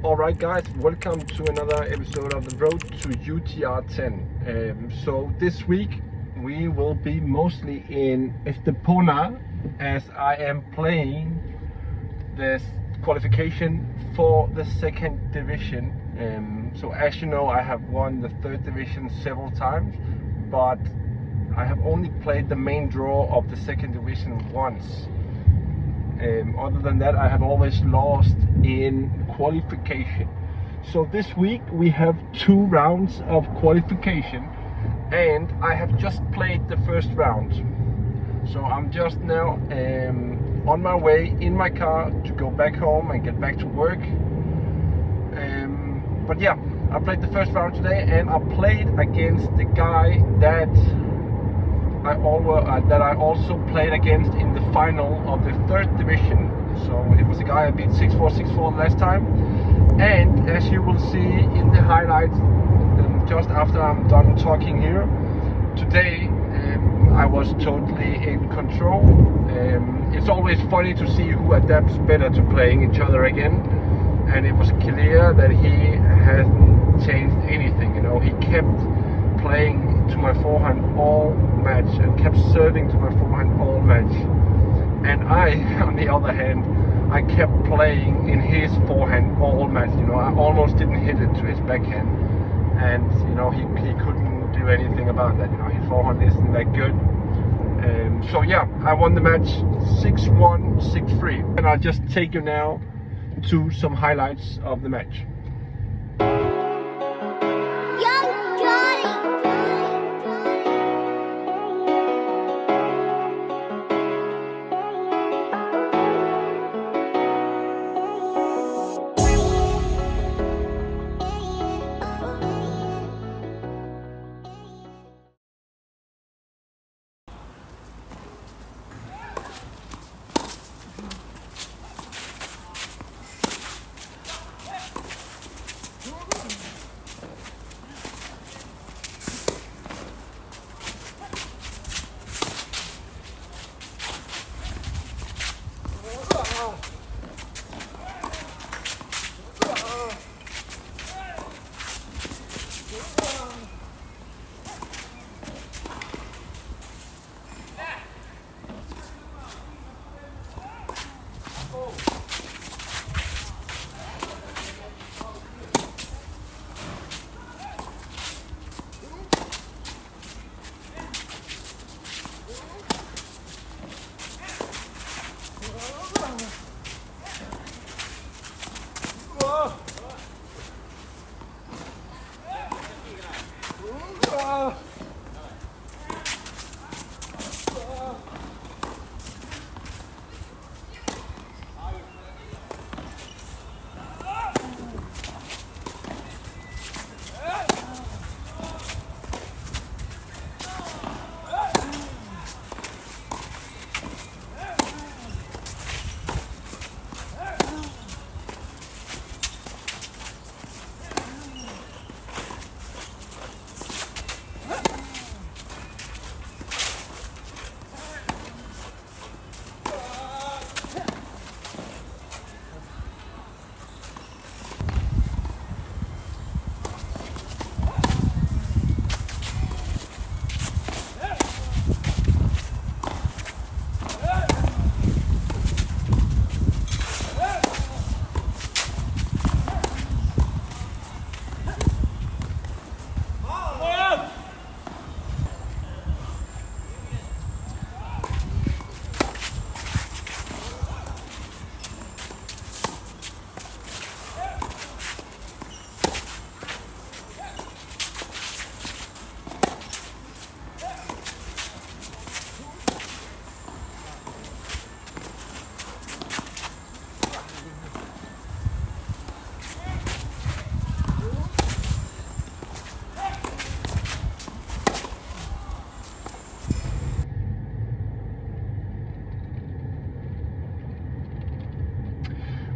Alright guys, welcome to another episode of the road to UTR 10. So this week we will be mostly in este as I am playing this qualification for the second division. So as you know, I have won the third division several times, but I have only played the main draw of the second division once. Other than that, I have always lost in qualification. So this week we have 2 rounds of qualification, and I have just played the first round. So I'm just now on my way in my car to go back home and get back to work. But yeah, I played the first round today, and I played against the guy that I also played against in the final of the third division. So it was a guy I beat 6-4, 6-4 last time. And as you will see in the highlights, just after I'm done talking here, today I was totally in control. It's always funny to see who adapts better to playing each other again. And it was clear that he hasn't changed anything. You know, he kept playing to my forehand all match and kept serving to my forehand all match. And I, on the other hand, I kept playing in his forehand all match. You know, I almost didn't hit it to his backhand, and you know, he couldn't do anything about that. You know, his forehand isn't that good. So yeah, I won the match 6-1, 6-3, and I'll just take you now to some highlights of the match.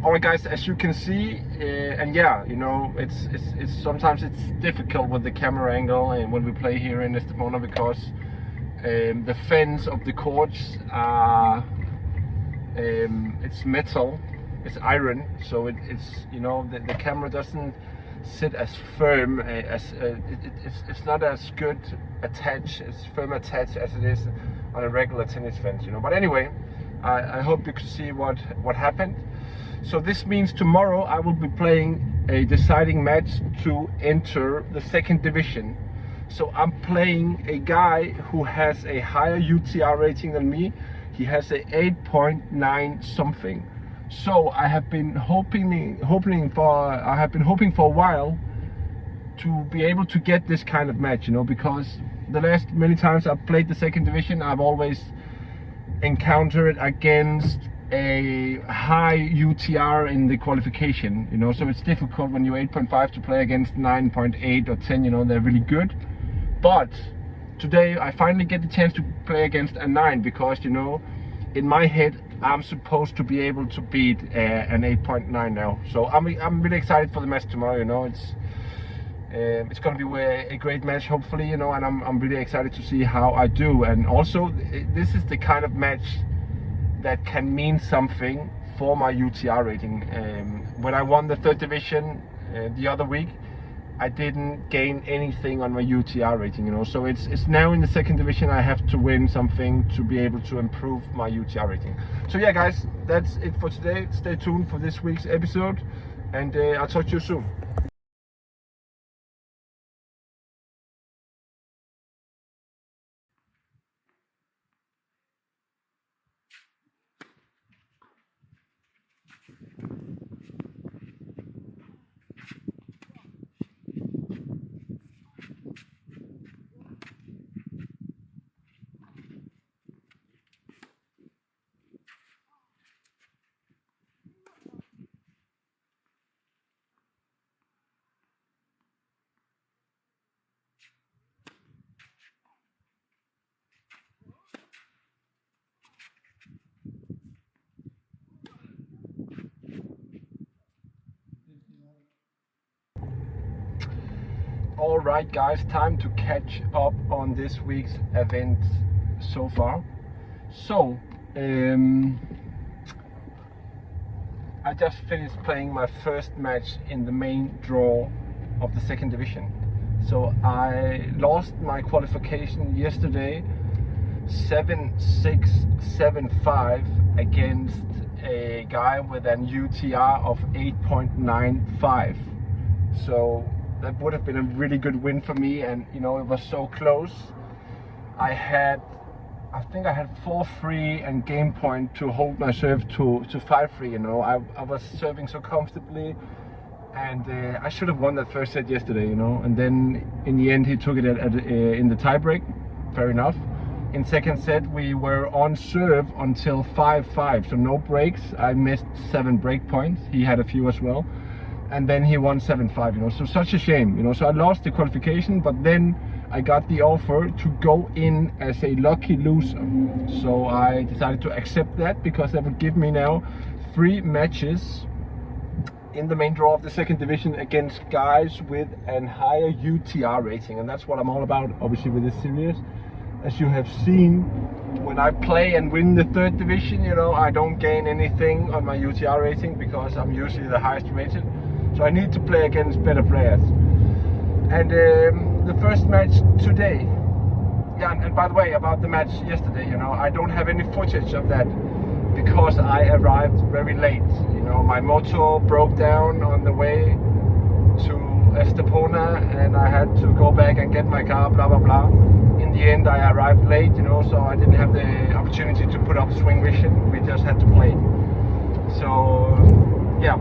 Alright guys, as you can see, and yeah, you know, it's sometimes it's difficult with the camera angle and when we play here in este because the fence of the courts are it's metal, it's iron, so it's you know, the camera doesn't sit as firm as it's not as good attached, as firm attached as it is on a regular tennis fence, you know. But anyway, I hope you can see what happened. So this means tomorrow I will be playing a deciding match to enter the second division. So I'm playing a guy who has a higher UTR rating than me. He has a 8.9 something. So I have been hoping for a while to be able to get this kind of match, you know, because the last many times I've played the second division, I've always encountered against a high UTR in the qualification, you know, so it's difficult when you're 8.5 to play against 9.8 or 10, you know, they're really good. But today I finally get the chance to play against a 9 because, you know, in my head I'm supposed to be able to beat an 8.9 now. So I'm really excited for the match tomorrow, you know. It's going to be a great match, hopefully, you know, and I'm really excited to see how I do. And also, this is the kind of match that can mean something for my UTR rating. When I won the third division the other week, I didn't gain anything on my UTR rating, you know. So it's now in the second division I have to win something to be able to improve my UTR rating. So yeah, guys, that's it for today. Stay tuned for this week's episode, and I'll talk to you soon. Alright guys, time to catch up on this week's event so far. So, I just finished playing my first match in the main draw of the second division. So I lost my qualification yesterday 7-6, 7-5 against a guy with an UTR of 8.95. So that would have been a really good win for me, and you know, it was so close. I think I had 4-3 and game point to hold my serve to 5-3, you know. I was serving so comfortably, and I should have won that first set yesterday, you know. And then in the end he took it in the tie break, fair enough. In second set we were on serve until 5-5, so no breaks. I missed 7 break points, he had a few as well. And then he won 7-5, you know, so such a shame, you know. So I lost the qualification, but then I got the offer to go in as a lucky loser. So I decided to accept that, because that would give me now 3 matches in the main draw of the second division against guys with a higher UTR rating. And that's what I'm all about, obviously, with this series. As you have seen, when I play and win the third division, you know, I don't gain anything on my UTR rating because I'm usually the highest rated. So I need to play against better players. And the first match today, yeah, and by the way, about the match yesterday, you know, I don't have any footage of that because I arrived very late. You know, my motor broke down on the way to este, and I had to go back and get my car, blah blah blah. In the end I arrived late, you know, so I didn't have the opportunity to put up swing vision. We just had to play. So yeah,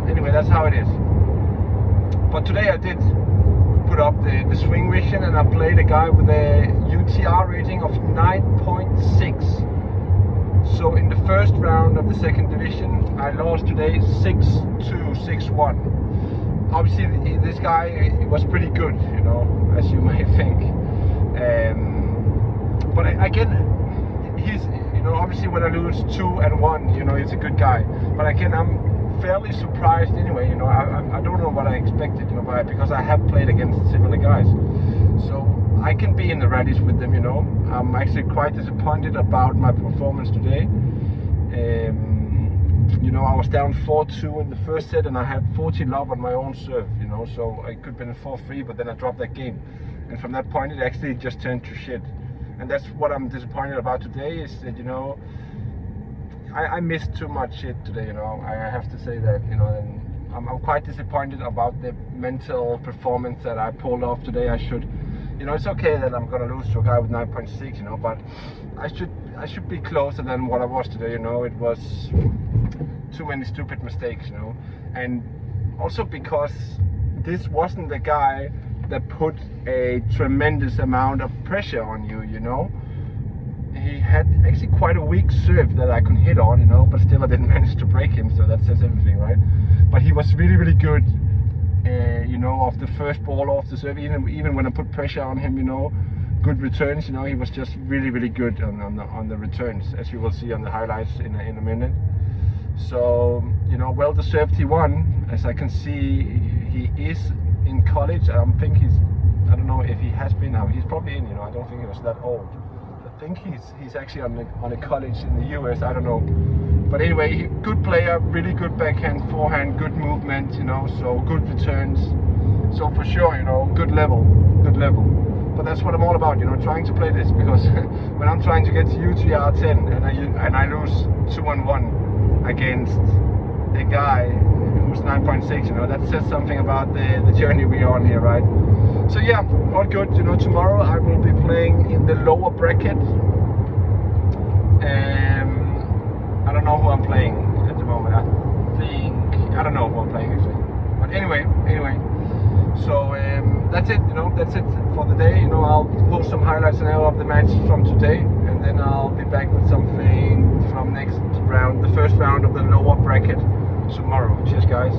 anyway, that's how it is. But today I did put up the swing vision, and I played a guy with a UTR rating of 9.6. So in the first round of the second division I lost today 6-2, 6-1. Obviously this guy was pretty good, you know, as you may think. But again, he's, you know, obviously when I lose 2-1, you know, he's a good guy. But again, I'm fairly surprised anyway, you know. I don't know what I expected, you know, because I have played against similar guys. So I can be in the rallies with them, you know. I'm actually quite disappointed about my performance today. you know, I was down 4-2 in the first set, and I had 40 love on my own serve, you know, so I could have been 4-3, but then I dropped that game. And from that point, it actually just turned to shit. And that's what I'm disappointed about today, is that, you know, I missed too much shit today, you know. I have to say that, you know, and I'm quite disappointed about the mental performance that I pulled off today. I should, you know, it's okay that I'm gonna lose to a guy with 9.6, you know, but I should be closer than what I was today, you know. It was too many stupid mistakes, you know, and also because this wasn't the guy that put a tremendous amount of pressure on you, you know. He had actually quite a weak serve that I could hit on, you know, but still I didn't manage to break him, so that says everything, right? But he was really, really good, you know, off the first ball off the serve, even when I put pressure on him, you know, good returns, you know, he was just really, really good on the returns, as you will see on the highlights in a minute. So, you know, well deserved he won. As I can see, he is in college. I don't know if he has been now. He's probably in, you know, I don't think he was that old. I think he's actually on a college in the US, I don't know. But anyway, good player, really good backhand, forehand, good movement, you know, so good returns. So for sure, you know, good level. But that's what I'm all about, you know, trying to play this, because when I'm trying to get to UTR 10 and I lose 2-1 against a guy who's 9.6, you know, that says something about the journey we're on here, right? So yeah, all good. You know, tomorrow I will be playing in the lower bracket. I don't know who I'm playing at the moment. I don't know who I'm playing actually. But anyway. So that's it. You know, that's it for the day. You know, I'll post some highlights now of the match from today, and then I'll be back with something from next round, the first round of the lower bracket tomorrow. Cheers, guys.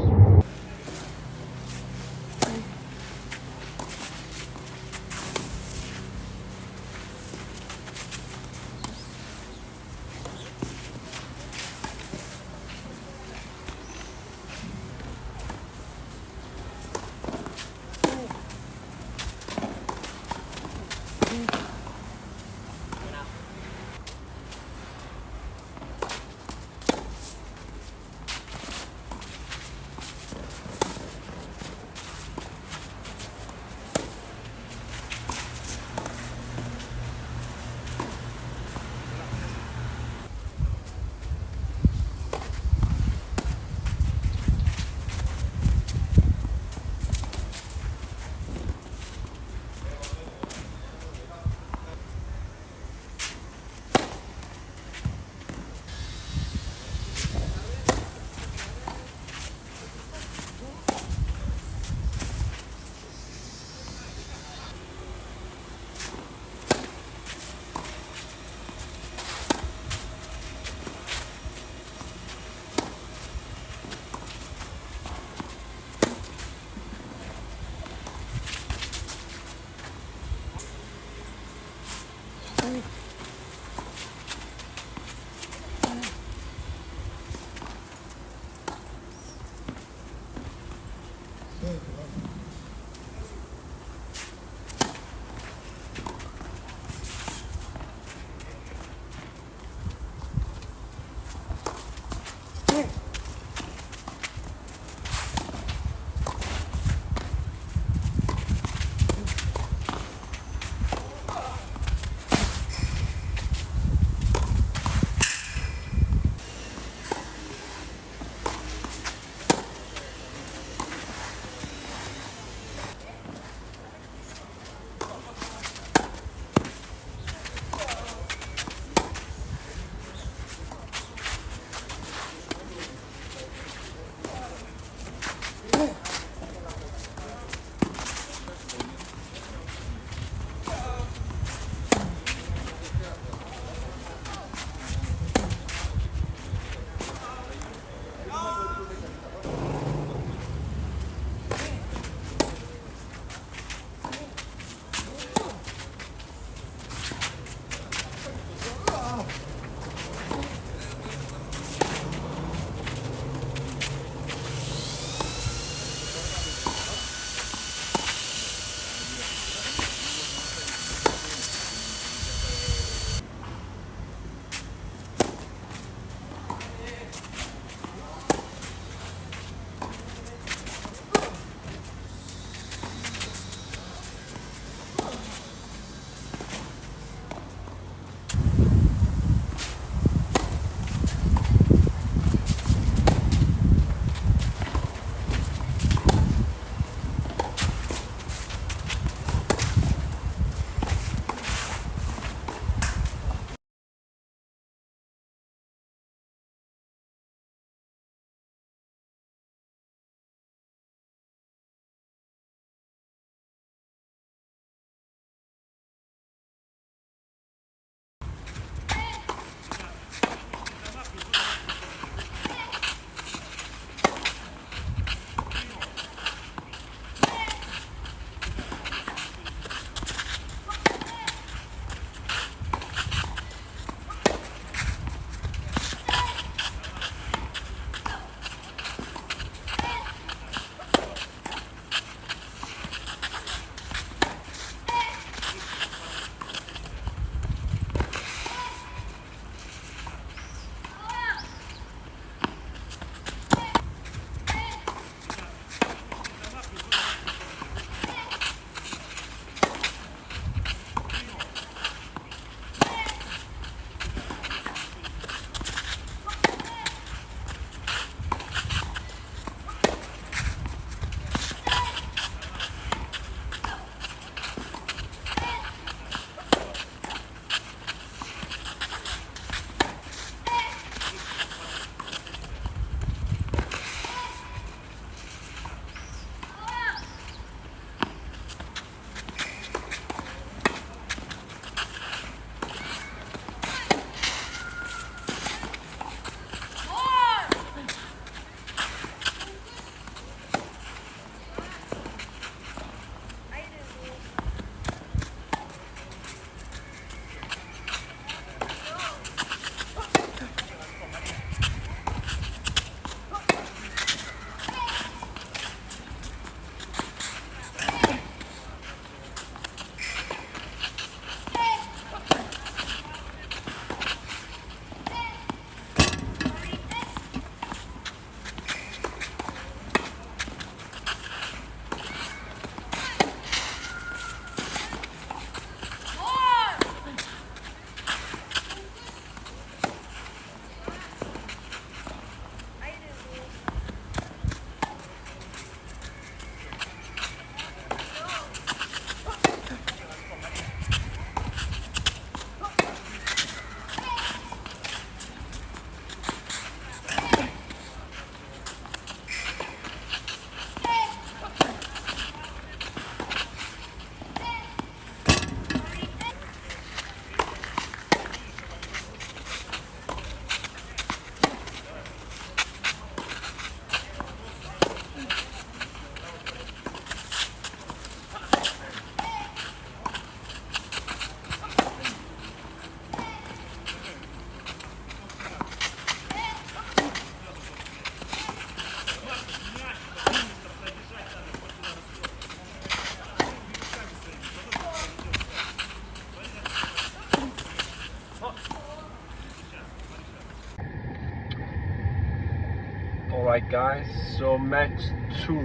Alright guys, so match 2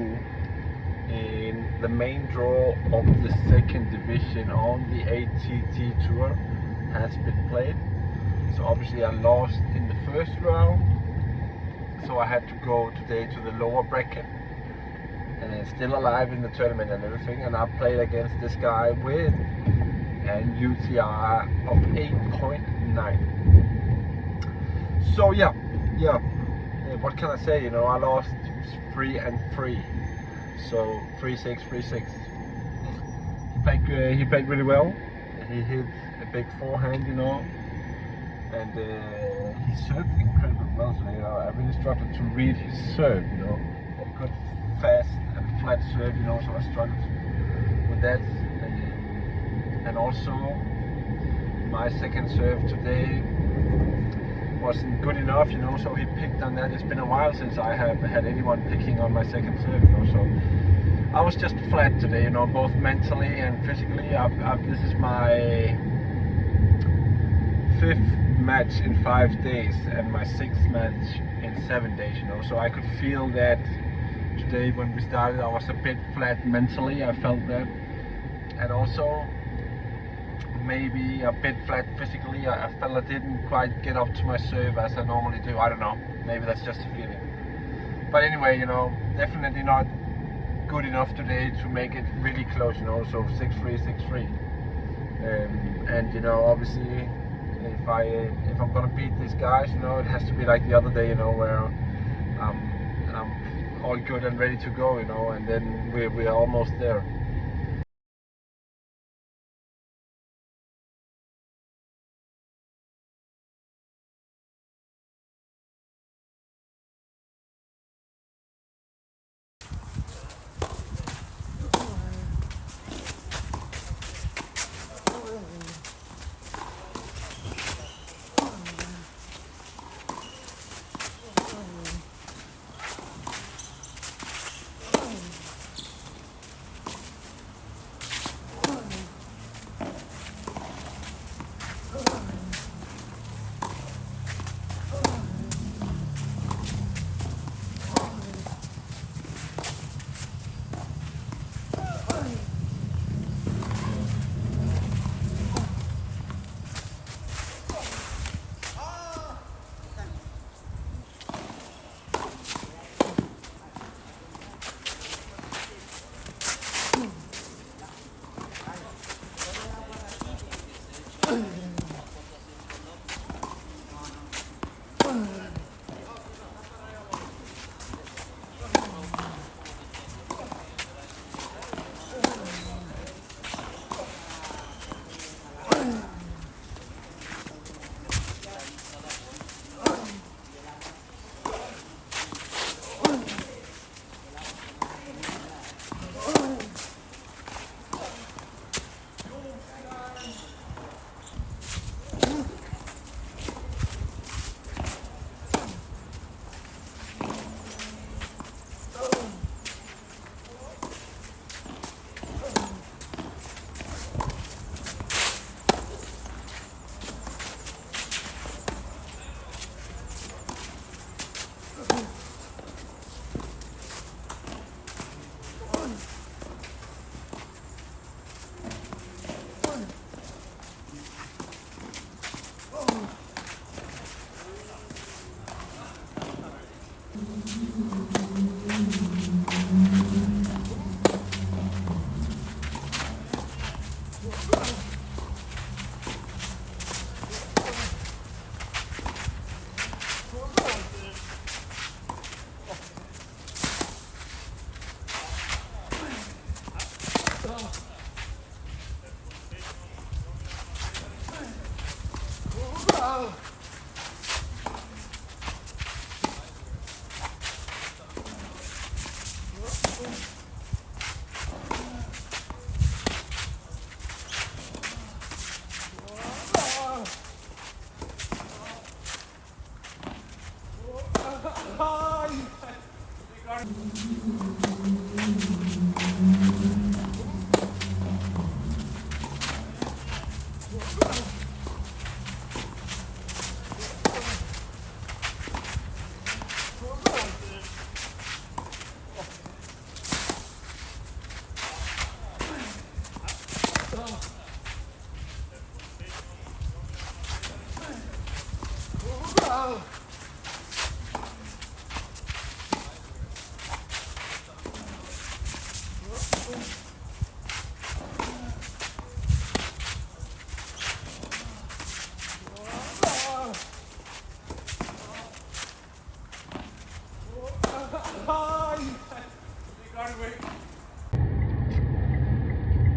in the main draw of the second division on the ATT Tour has been played. So obviously I lost in the first round, so I had to go today to the lower bracket, and still alive in the tournament and everything, and I played against this guy with an UTR of 8.9. So yeah, what can I say, you know, I lost 3 and 3, so 3-6, 3-6. He played really well. He hit a big forehand, you know, and he served incredibly well today. You know, I really struggled to read his serve, you know, a good fast and flat serve, you know, so I struggled with that. And also my second serve today wasn't good enough, you know, so he picked on that. It's been a while since I have had anyone picking on my second serve, you know, so I was just flat today, you know, both mentally and physically. This is my 5th match in 5 days and my 6th match in 7 days, you know, so I could feel that today when we started I was a bit flat mentally. I felt that, and also maybe a bit flat physically. I felt I didn't quite get up to my serve as I normally do. I don't know, maybe that's just a feeling. But anyway, you know, definitely not good enough today to make it really close, you know, so 6-3, 6-3. And you know, obviously if I'm gonna beat these guys, you know, it has to be like the other day, you know, where I'm all good and ready to go, you know, and then we're almost there.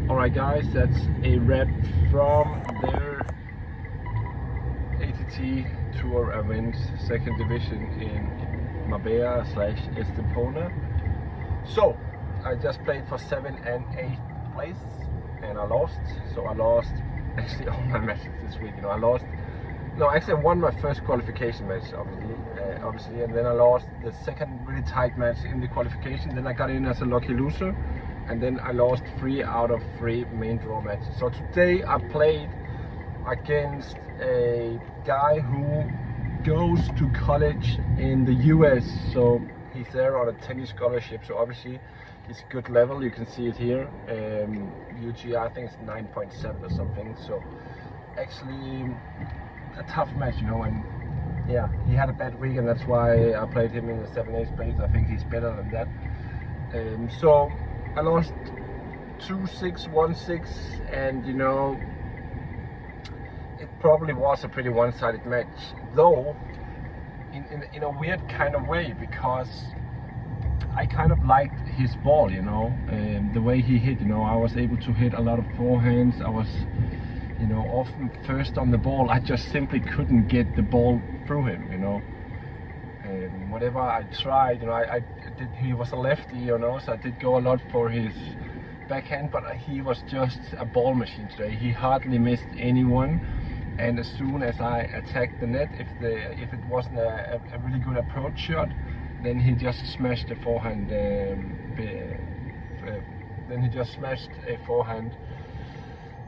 Alright guys, that's a wrap from their ATT Tour event, second division in Marbella / Estepona. So I just played for 7th and 8th place and I lost. So I lost actually all my matches this week. I lost. No, actually I won my first qualification match, obviously, and then I lost the second really tight match in the qualification. Then I got in as a lucky loser, and then I lost 3 out of 3 main draw matches. So today I played against a guy who goes to college in the US. So he's there on a tennis scholarship. So obviously he's a good level. You can see it here. UTR, I think it's 9.7 or something. So actually a tough match, and yeah, he had a bad week, and that's why I played him in the 7/8 place. I think he's better than that. So I lost 2-6, 1-6, and it probably was a pretty one-sided match, though in a weird kind of way, because I kind of liked his ball, the way he hit. I was able to hit a lot of forehands. I was often first on the ball. I just simply couldn't get the ball through him, and whatever I tried, he was a lefty, so I did go a lot for his backhand, but he was just a ball machine today. He hardly missed anyone, and as soon as I attacked the net, if it wasn't a really good approach shot, then he just smashed the forehand. Then he just smashed a forehand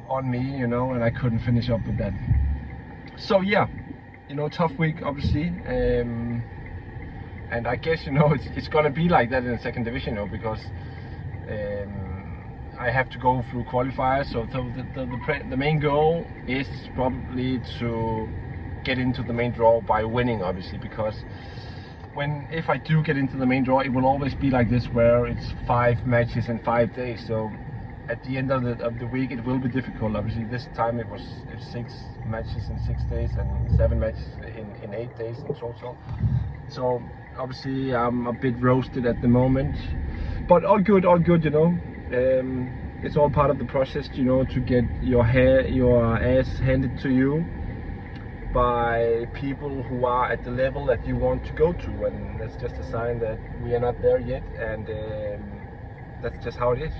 on me, and I couldn't finish up with that. So yeah, tough week, obviously, and I guess it's gonna be like that in the second division, because I have to go through qualifiers. So the main goal is probably to get into the main draw by winning, obviously, because if I do get into the main draw, it will always be like this, where it's 5 matches in 5 days. So at the end of the week, it will be difficult. Obviously, this time it was 6 matches in 6 days and 7 matches in 8 days in total. So obviously I'm a bit roasted at the moment, but all good, it's all part of the process, to get your ass handed to you by people who are at the level that you want to go to, and that's just a sign that we are not there yet, and that's just how it is,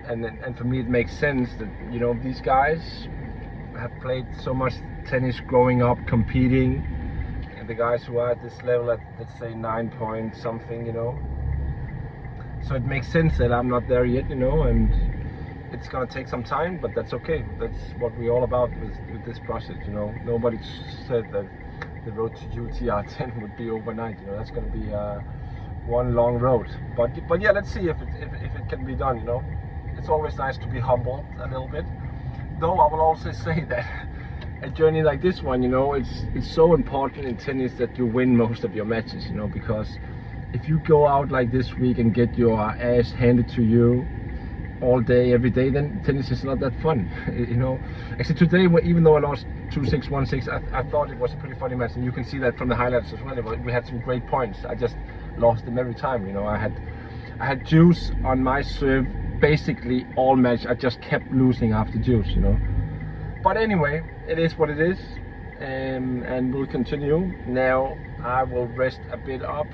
And for me it makes sense that these guys have played so much tennis growing up, competing, and the guys who are at this level at, let's say, 9 point something, so it makes sense that I'm not there yet, and it's gonna take some time, but that's okay. That's what we're all about with this process, Nobody said that the road to UTR 10 would be overnight, that's gonna be one long road, but yeah, let's see if it can be done, It's always nice to be humbled a little bit, though I will also say that a journey like this one, it's so important in tennis that you win most of your matches, because if you go out like this week and get your ass handed to you all day, every day, then tennis is not that fun, Actually today, even though I lost 2-6, 1-6, I thought it was a pretty funny match, and you can see that from the highlights as well. We had some great points. I just lost them every time, I had juice on my serve basically all match. I just kept losing after juice, But anyway, it is what it is, and we'll continue. Now I will rest a bit up,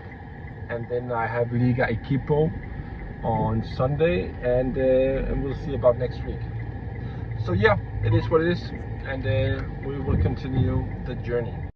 and then I have Liga Equipo on Sunday, and we'll see about next week. So yeah, it is what it is, and we will continue the journey.